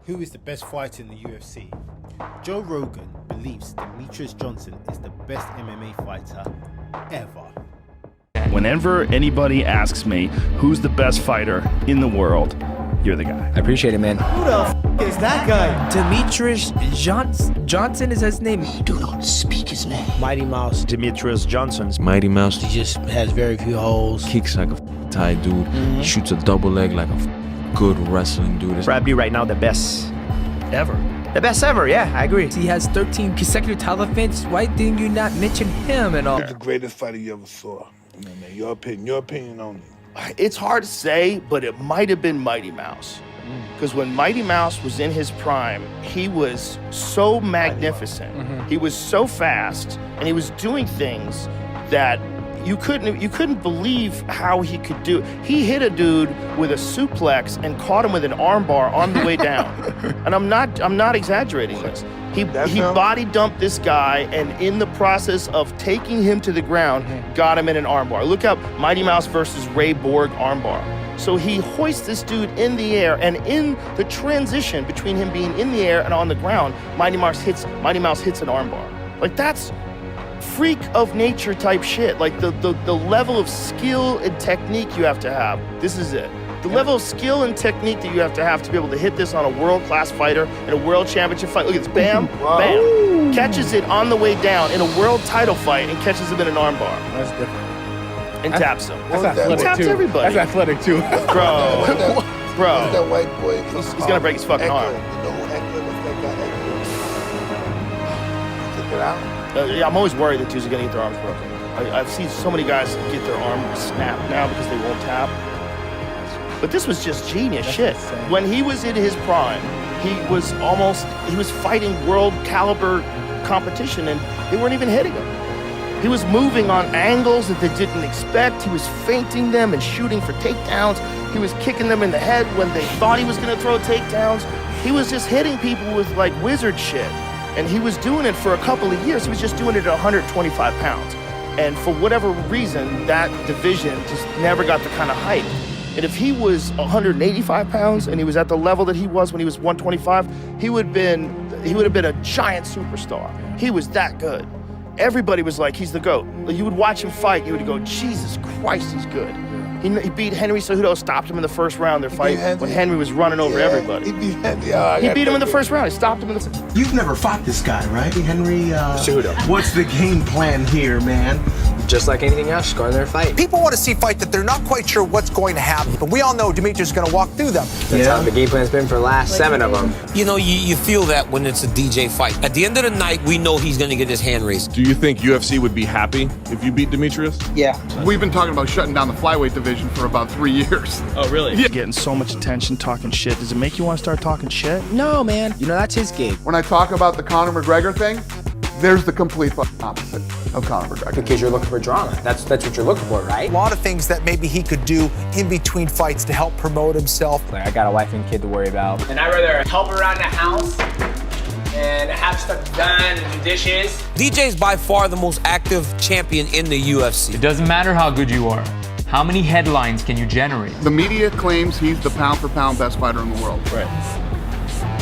Who is the best fighter in the UFC? Joe Rogan believes Demetrious Johnson is the best MMA fighter ever. Whenever anybody asks me who's the best fighter in the world, you're the guy. I appreciate it, man. Who the f is that guy? Demetrious Johnson is his name. Do not speak his name. Mighty Mouse. Demetrious Johnson. Mighty Mouse. He just has very few holes. Kicks like a Thai dude. Shoots a double leg like a good wrestling dude. Probably right now the best Ever. The best ever, yeah, I agree. He has 13 consecutive title defenses. Why didn't you not mention him at all? Who's the greatest fighter you ever saw? You know, man, your opinion on it. It's hard to say, but it might have been Mighty Mouse. Because when Mighty Mouse was in his prime, he was so magnificent. He was so fast, and he was doing things that you couldn't believe how he could do. He hit a dude with a suplex and caught him with an armbar on the way down. And I'm not exaggerating this. He body dumped this guy, and in the process of taking him to the ground, got him in an armbar. Look up Mighty Mouse versus Ray Borg armbar. So he hoists this dude in the air, and in the transition between him being in the air and on the ground, Mighty Mouse hits an armbar. Like, that's freak of nature type shit. Like the level of skill and technique you have to have. This is it. The level of skill and technique that you have to be able to hit this on a world-class fighter in a world championship fight. Look, it's bam, bam. Catches it on the way down in a world title fight and catches him in an armbar. That's different. And taps him. That's athletic He taps too. everybody. That's athletic too. Bro. What's that white boy? He's gonna break his fucking arm. You know who Eckler? What's that guy? Check it out. Yeah, I'm always worried that dudes are gonna get their arms broken. I've seen so many guys get their arm snapped now because they won't tap. But this was just genius shit. Insane. When he was in his prime, he was fighting world caliber competition, and they weren't even hitting him. He was moving on angles that they didn't expect. He was feinting them and shooting for takedowns. He was kicking them in the head when they thought he was gonna throw takedowns. He was just hitting people with like wizard shit. And he was doing it for a couple of years. He was just doing it at 125 pounds. And for whatever reason, that division just never got the kind of hype. And if he was 185 pounds and he was at the level that he was when he was 125, he would have been a giant superstar. He was that good. Everybody was like, he's the GOAT. You would watch him fight, you would go, Jesus Christ, he's good. He beat Henry Cejudo, stopped him in the first round of their fight when Henry was running over everybody. He beat Henry. He beat him in the first round. He stopped him in the... You've never fought this guy, right, Henry? Cejudo. What's the game plan here, man? Just like anything else, just go in there and fight. People want to see fight that they're not quite sure what's going to happen, but we all know Demetrious is going to walk through them. That's how the game plan's been for the last 7 of them. You know, you feel that when it's a DJ fight. At the end of the night, we know he's going to get his hand raised. Do you think UFC would be happy if you beat Demetrious? Yeah. We've been talking about shutting down the flyweight division for about 3 years. Oh, really? Yeah. Getting so much attention, talking shit. Does it make you want to start talking shit? No, man. You know, that's his game. When I talk about the Conor McGregor thing, there's the complete opposite of Conor McGregor. Because you're looking for drama. That's what you're looking for, right? A lot of things that maybe he could do in between fights to help promote himself. Like, I got a wife and kid to worry about. And I'd rather help around the house and have stuff done and do dishes. DJ is by far the most active champion in the UFC. It doesn't matter how good you are. How many headlines can you generate? The media claims he's the pound-for-pound best fighter in the world. Right.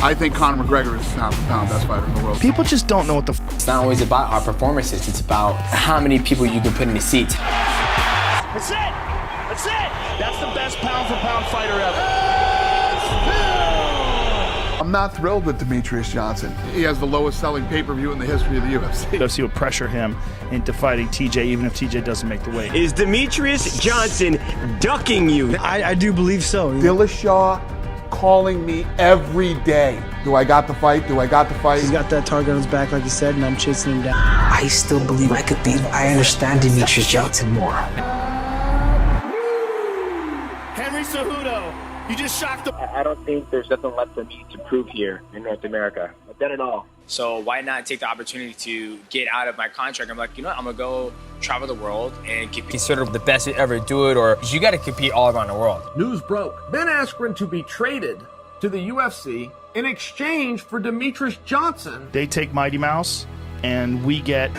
I think Conor McGregor is the pound-for-pound best fighter in the world. People just don't know what the It's not always about our performances. It's about how many people you can put in the seats. That's it! That's it! That's the best pound-for-pound fighter ever. I'm not thrilled with Demetrious Johnson. He has the lowest selling pay-per-view in the history of the UFC. UFC would pressure him into fighting TJ even if TJ doesn't make the weight. Is Demetrious Johnson ducking you? I do believe so. Dillashaw calling me every day. Do I got the fight? Do I got the fight? He's got that target on his back, like you said, and I'm chasing him down. I still believe I could beat him. I understand Demetrious Johnson more. Henry Cejudo, you just shocked the... I don't think there's nothing left for me to prove here in North America. I've done it all. So why not take the opportunity to get out of my contract? I'm like, you know what? I'm going to go travel the world and compete. Sort of the best to ever do it, or you got to compete all around the world. News broke. Ben Askren to be traded to the UFC in exchange for Demetrious Johnson. They take Mighty Mouse, and we get...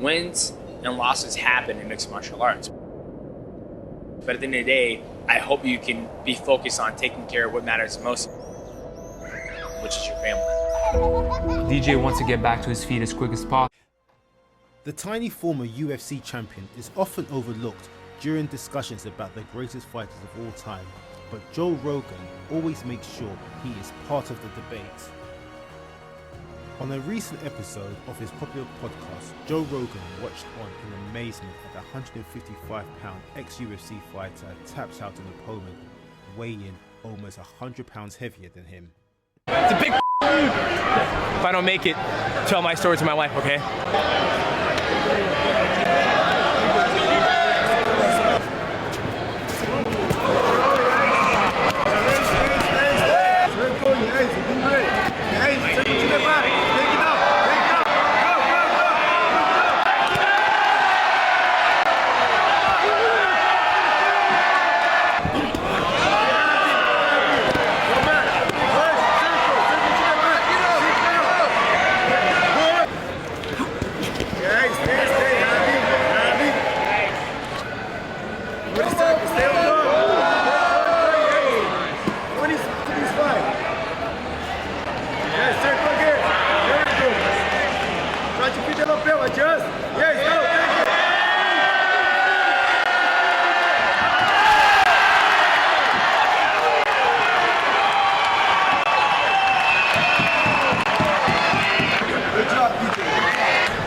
Wins and losses happen in mixed martial arts. But at the end of the day, I hope you can be focused on taking care of what matters most, which is your family. DJ wants to get back to his feet as quick as possible. The tiny former UFC champion is often overlooked during discussions about the greatest fighters of all time, but Joe Rogan always makes sure he is part of the debate. On a recent episode of his popular podcast, Joe Rogan watched on in amazement at the 155-pound ex-UFC fighter taps out an opponent weighing almost 100 pounds heavier than him. It's a big if I don't make it, tell my story to my wife, okay?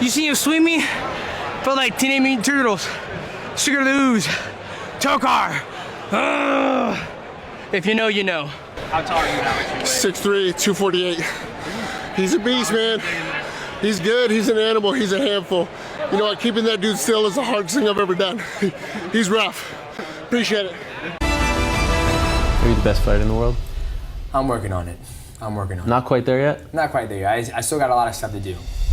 You see him swing me? Felt like Teenage Mutant Turtles. Sugar the Ooze. Tokar. If you know, you know. How tall are you now? 6'3", 248. He's a beast, man. He's good. He's an animal. He's a handful. You know what? Keeping that dude still is the hardest thing I've ever done. He's rough. Appreciate it. Are you the best fighter in the world? I'm working on it. Not quite there yet? Not quite there. I still got a lot of stuff to do.